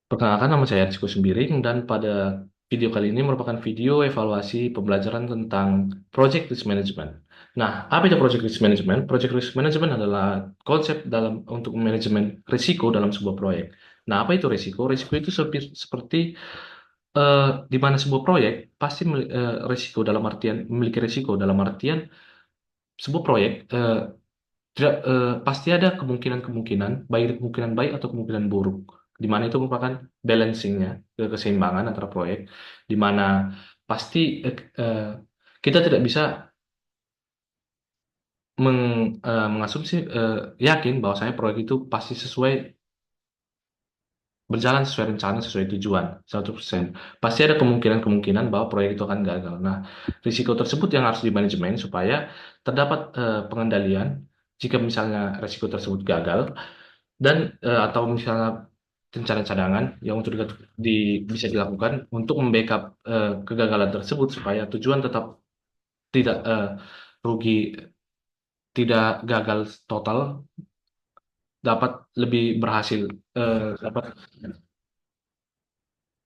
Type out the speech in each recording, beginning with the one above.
Perkenalkan, nama saya Rizko Sembiring, dan pada video kali ini merupakan video evaluasi pembelajaran tentang Project Risk Management. Nah, apa itu Project Risk Management? Project Risk Management adalah konsep untuk manajemen risiko dalam sebuah proyek. Nah, apa itu risiko? Risiko itu seperti di mana sebuah proyek pasti risiko dalam artian memiliki risiko dalam artian sebuah proyek pasti ada kemungkinan-kemungkinan, baik itu kemungkinan baik atau kemungkinan buruk, di mana itu merupakan balancingnya, keseimbangan antara proyek, di mana pasti eh, kita tidak bisa mengasumsi yakin bahwa saya proyek itu pasti berjalan sesuai rencana, sesuai tujuan, 100%. Pasti ada kemungkinan-kemungkinan bahwa proyek itu akan gagal. Nah, risiko tersebut yang harus dimanajemen supaya terdapat pengendalian jika misalnya risiko tersebut gagal, dan atau misalnya rencana cadangan yang untuk bisa dilakukan untuk membackup kegagalan tersebut supaya tujuan tetap tidak rugi, tidak gagal total, dapat lebih berhasil, dapat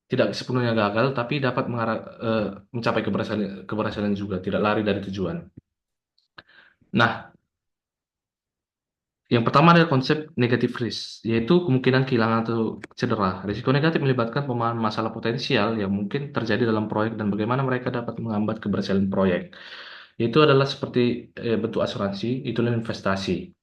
tidak sepenuhnya gagal tapi dapat mencapai keberhasilan juga, tidak lari dari tujuan. Nah, yang pertama adalah konsep negatif risk, yaitu kemungkinan kehilangan atau cedera. Risiko negatif melibatkan pemahaman masalah potensial yang mungkin terjadi dalam proyek dan bagaimana mereka dapat menghambat keberhasilan proyek. Itu adalah seperti bentuk asuransi, itulah investasi.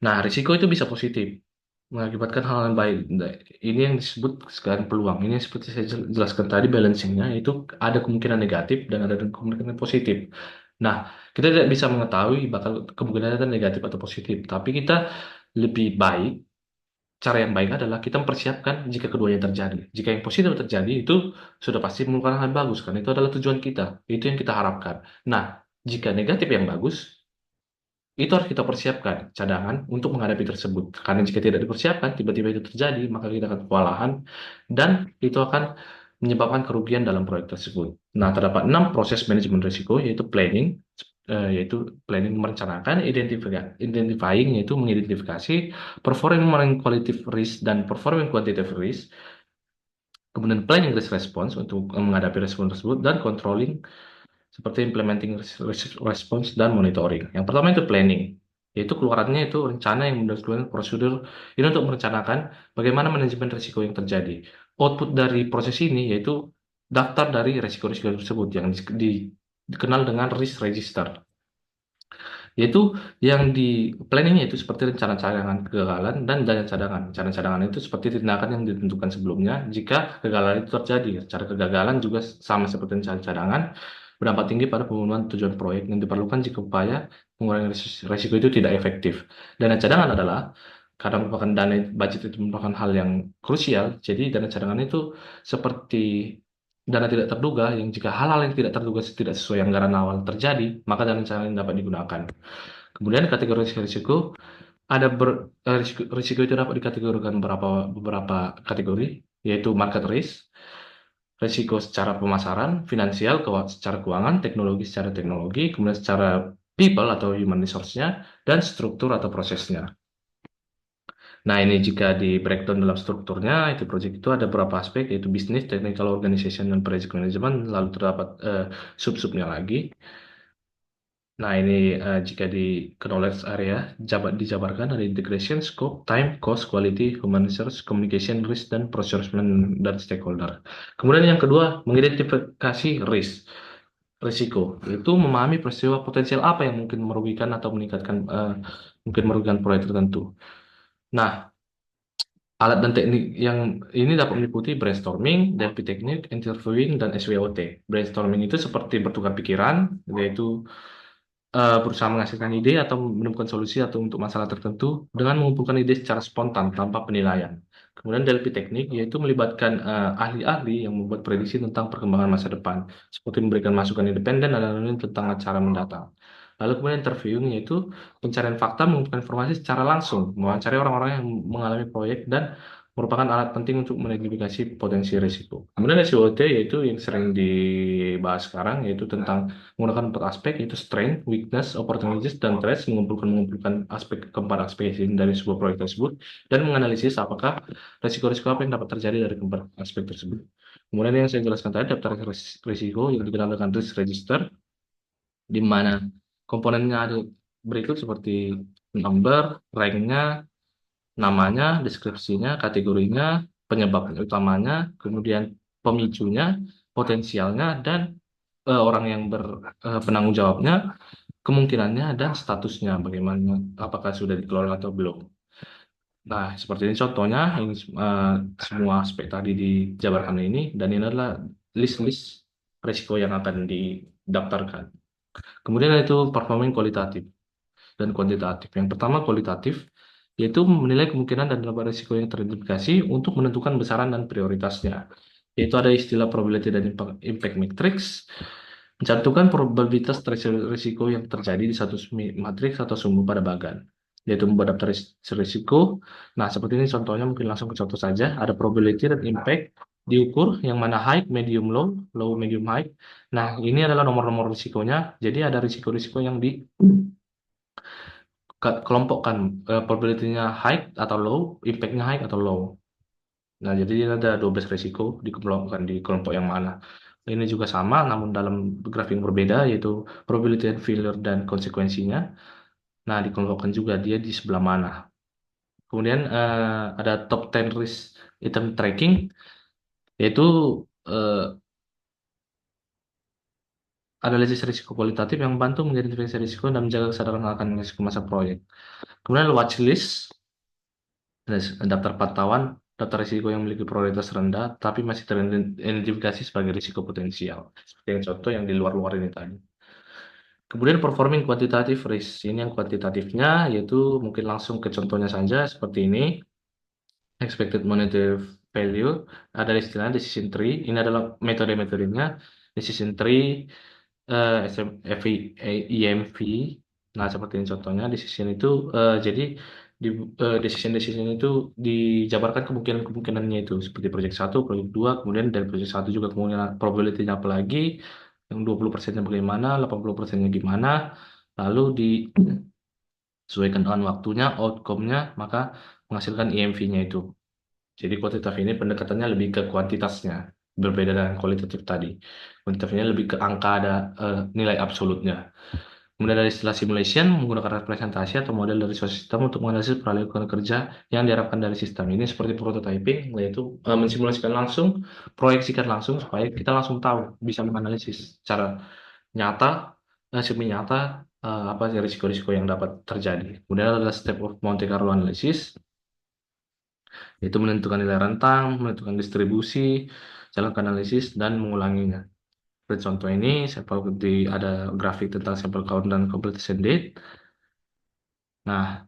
Nah, risiko itu bisa positif, mengakibatkan hal yang baik. Nah, ini yang disebut sekarang peluang. Ini yang seperti saya jelaskan tadi, balancingnya itu ada kemungkinan negatif dan ada kemungkinan positif. Nah, kita tidak bisa mengetahui bakal kemungkinan itu negatif atau positif, tapi kita lebih baik, cara yang baik adalah kita mempersiapkan jika keduanya terjadi. Jika yang positif terjadi, itu sudah pasti merupakan hal bagus, karena itu adalah tujuan kita. Itu yang kita harapkan. Nah, jika negatif yang bagus, itu harus kita persiapkan cadangan untuk menghadapi tersebut. Karena jika tidak dipersiapkan, tiba-tiba itu terjadi, maka kita akan kewalahan dan itu akan menyebabkan kerugian dalam proyek tersebut. Nah, terdapat 6 proses manajemen risiko, yaitu planning, yaitu planning merencanakan, identifying, yaitu mengidentifikasi, performing qualitative risk dan performing quantitative risk, kemudian planning risk response untuk menghadapi respon tersebut, dan controlling seperti implementing response dan monitoring. Yang pertama itu planning, yaitu keluarannya itu rencana yang mendasarkan prosedur ini untuk merencanakan bagaimana manajemen risiko yang terjadi. Output dari proses ini yaitu daftar dari risiko-risiko tersebut yang dikenal dengan risk register. Yaitu yang di planningnya itu seperti rencana cadangan kegagalan dan dana cadangan. Rencana cadangan itu seperti tindakan yang ditentukan sebelumnya jika kegagalan itu terjadi. Cara kegagalan juga sama seperti rencana cadangan, berdampak tinggi pada pemenuhan tujuan proyek yang diperlukan jika upaya mengurangi risiko itu tidak efektif. Dana cadangan adalah karena merupakan dana budget itu merupakan hal yang krusial, jadi dana cadangan itu seperti dana tidak terduga yang jika hal-hal yang tidak terduga tidak sesuai anggaran awal terjadi, maka dana cadangan dapat digunakan. Kemudian kategori risiko risiko itu dapat dikategorikan beberapa kategori, yaitu market risk, risiko secara pemasaran, finansial, secara keuangan, teknologi secara teknologi, kemudian secara people atau human resource-nya, dan struktur atau prosesnya. Nah, ini jika di breakdown dalam strukturnya, itu project itu ada beberapa aspek, yaitu bisnis, technical organization, dan project management, lalu terdapat sub-subnya lagi. Nah, ini jika di knowledge area dijabarkan ada integration, scope, time, cost, quality, human resource, communication, risk, dan procurement dan stakeholder. Kemudian yang kedua, mengidentifikasi risiko. Itu memahami peristiwa potensial apa yang mungkin merugikan atau mungkin merugikan proyek tertentu. Nah, alat dan teknik yang ini dapat meliputi brainstorming, DLP teknik, interviewing, dan SWOT. Brainstorming itu seperti bertukar pikiran, yaitu berusaha menghasilkan ide atau menemukan solusi atau untuk masalah tertentu dengan mengumpulkan ide secara spontan tanpa penilaian. Kemudian DLP teknik yaitu melibatkan ahli-ahli yang membuat prediksi tentang perkembangan masa depan, seperti memberikan masukan independen dan anonim tentang acara mendatang. Lalu kemudian interviewing yaitu pencarian fakta mengumpulkan informasi secara langsung, mewawancari orang-orang yang mengalami proyek dan merupakan alat penting untuk mengidentifikasi potensi risiko. Kemudian SWOT yaitu yang sering dibahas sekarang, yaitu tentang menggunakan 4 aspek, yaitu strength, weakness, opportunities, dan threats, mengumpulkan aspek keempat aspek ini dari sebuah proyek tersebut, dan menganalisis apakah risiko-risiko apa yang dapat terjadi dari keempat aspek tersebut. Kemudian yang saya jelaskan tadi, daftar risiko yang dikenal dengan risk register, di mana komponennya ada berikut seperti number, rank-nya, namanya, deskripsinya, kategorinya, penyebab utamanya, kemudian pemicunya, potensialnya, dan orang yang berpenanggung jawabnya, kemungkinannya, dan statusnya, bagaimana, apakah sudah dikelola atau belum. Nah, seperti ini contohnya, ini semua aspek tadi dijabarkan ini, dan ini adalah list-list risiko yang akan didaftarkan. Kemudian itu performing kualitatif dan kuantitatif. Yang pertama kualitatif, yaitu menilai kemungkinan dan beberapa risiko yang teridentifikasi untuk menentukan besaran dan prioritasnya. Yaitu ada istilah probability dan impact matrix, mencantumkan probabilitas risiko yang terjadi di satu matriks atau sumber pada bagan, yaitu membuat daftar risiko. Nah, seperti ini contohnya, mungkin langsung ke contoh saja. Ada probability dan impact diukur, yang mana high, medium, low, low, medium, high. Nah, ini adalah nomor-nomor risikonya. Jadi ada risiko-risiko yang kelompokkan, probability-nya high atau low, impact-nya high atau low. Nah, jadi ada 12 risiko dikelompokkan di kelompok yang mana. Ini juga sama, namun dalam grafik yang berbeda, yaitu probability and failure dan konsekuensinya. Nah, dikelompokkan juga dia di sebelah mana. Kemudian ada top 10 risk item tracking, yaitu eh, analisis risiko kualitatif yang membantu mengidentifikasi risiko dan menjaga kesadaran akan risiko masa proyek. Kemudian watch list, daftar pantauan, daftar risiko yang memiliki prioritas rendah, tapi masih teridentifikasi sebagai risiko potensial. Seperti yang contoh yang di luar-luar ini tadi. Kemudian performing quantitative risk. Ini yang kuantitatifnya, yaitu mungkin langsung ke contohnya saja, seperti ini. Expected monetary value, ada istilahnya decision tree. Ini adalah metode-metodenya. Decision tree, EMV. Nah, seperti ini contohnya, decision itu, jadi di decision itu dijabarkan kemungkinan-kemungkinannya itu, seperti proyek 1, proyek 2, kemudian dari proyek 1 juga kemungkinan probability-nya apa lagi, yang 20%-nya bagaimana, 80%-nya gimana, lalu disesuaikan dengan waktunya, outcome-nya, maka menghasilkan EMV-nya itu. Jadi kuantitatif ini pendekatannya lebih ke kuantitasnya, berbeda dengan kualitatif tadi. Kuantitatifnya lebih ke angka, ada nilai absolutnya. Kemudian dari istilah simulation, menggunakan representasi atau model dari suatu sistem untuk menganalisis peralihan kerja yang diharapkan dari sistem. Ini seperti prototyping, yaitu mensimulasikan langsung, proyeksikan langsung, supaya kita langsung tahu, bisa menganalisis secara nyata, semi nyata, apa sih risiko-risiko yang dapat terjadi. Kemudian adalah step of Monte Carlo analysis, yaitu menentukan nilai rentang, menentukan distribusi, jalan analisis, dan mengulanginya. Seperti contoh ini, ada grafik tentang sampel count dan completion date. Nah,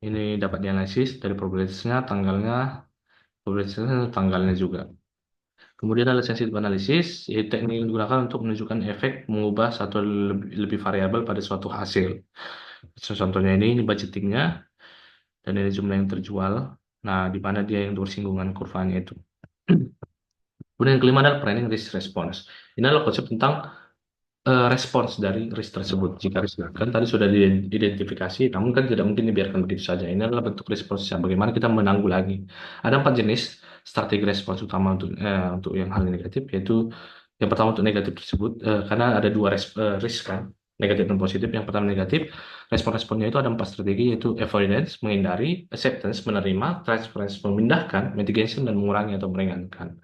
ini dapat dianalisis dari probabilitasnya, tanggalnya juga. Kemudian ada sensitive analysis, yaitu teknik yang digunakan untuk menunjukkan efek mengubah satu lebih variabel pada suatu hasil. Contohnya ini budgetingnya, dan ini jumlah yang terjual. Nah, di mana dia yang bersinggungan kurvanya itu. Kemudian yang kelima adalah planning risk response. Ini adalah konsep tentang respons dari risk tersebut. Jika risk kan tadi sudah diidentifikasi, namun kan tidak mungkin dibiarkan begitu saja. Ini adalah bentuk responsnya. Bagaimana kita menanggulangi? Ada 4 jenis strategi respons utama untuk yang hal negatif, yaitu yang pertama untuk negatif tersebut, karena ada dua risk kan, negatif dan positif. Yang pertama negatif, respon-responnya itu ada 4 strategi, yaitu avoidance, menghindari, acceptance, menerima, transference, memindahkan, mitigation, dan mengurangi atau meringankan.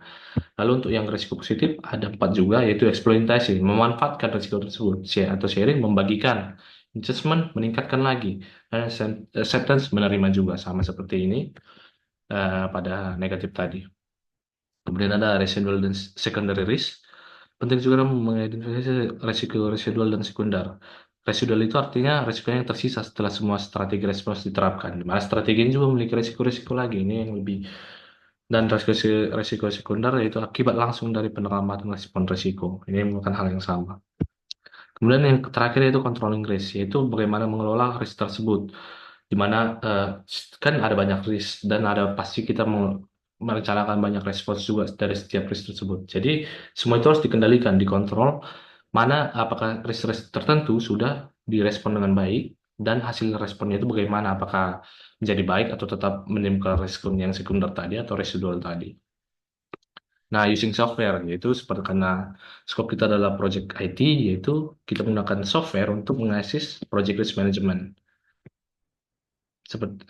Lalu untuk yang risiko positif ada 4 juga, yaitu eksploitasi, memanfaatkan risiko tersebut, share atau sharing, membagikan, adjustment, meningkatkan lagi, dan acceptance, menerima juga, sama seperti ini pada negatif tadi. Kemudian ada residual dan secondary risk. Penting juga mengidentifikasi risiko residual dan sekunder. Residual itu artinya risiko yang tersisa setelah semua strategi respons diterapkan. Di mana strategi ini juga memiliki risiko-risiko lagi. Ini yang lebih, dan risiko sekunder yaitu akibat langsung dari penerapan respon risiko. Ini merupakan hal yang sama. Kemudian yang terakhir yaitu controlling risk, yaitu bagaimana mengelola risk tersebut. Di mana kan ada banyak risk dan ada pasti kita merencanakan banyak respons juga dari setiap risk tersebut. Jadi semua itu harus dikendalikan, dikontrol, mana apakah risk-risk tertentu sudah direspon dengan baik dan hasil responnya itu bagaimana, apakah menjadi baik atau tetap menimbulkan respon yang sekunder tadi atau residual tadi. Nah, using software yaitu seperti karena scope kita adalah project IT, yaitu kita menggunakan software untuk mengassist project risk management seperti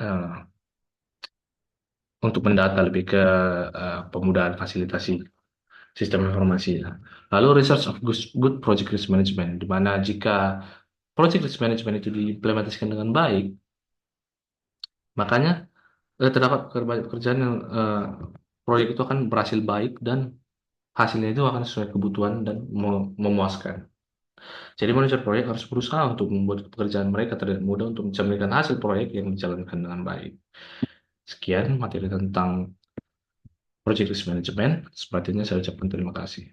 untuk mendata lebih ke pemudahan fasilitasi sistem informasi. Lalu research of good project risk management, di mana jika project risk management itu diimplementasikan dengan baik, makanya terdapat banyak pekerjaan yang proyek itu akan berhasil baik dan hasilnya itu akan sesuai kebutuhan dan memuaskan. Jadi manajer proyek harus berusaha untuk membuat pekerjaan mereka terlihat mudah untuk mencerminkan hasil proyek yang dijalankan dengan baik. Sekian materi tentang project risk management. Sepertinya saya ucapkan terima kasih.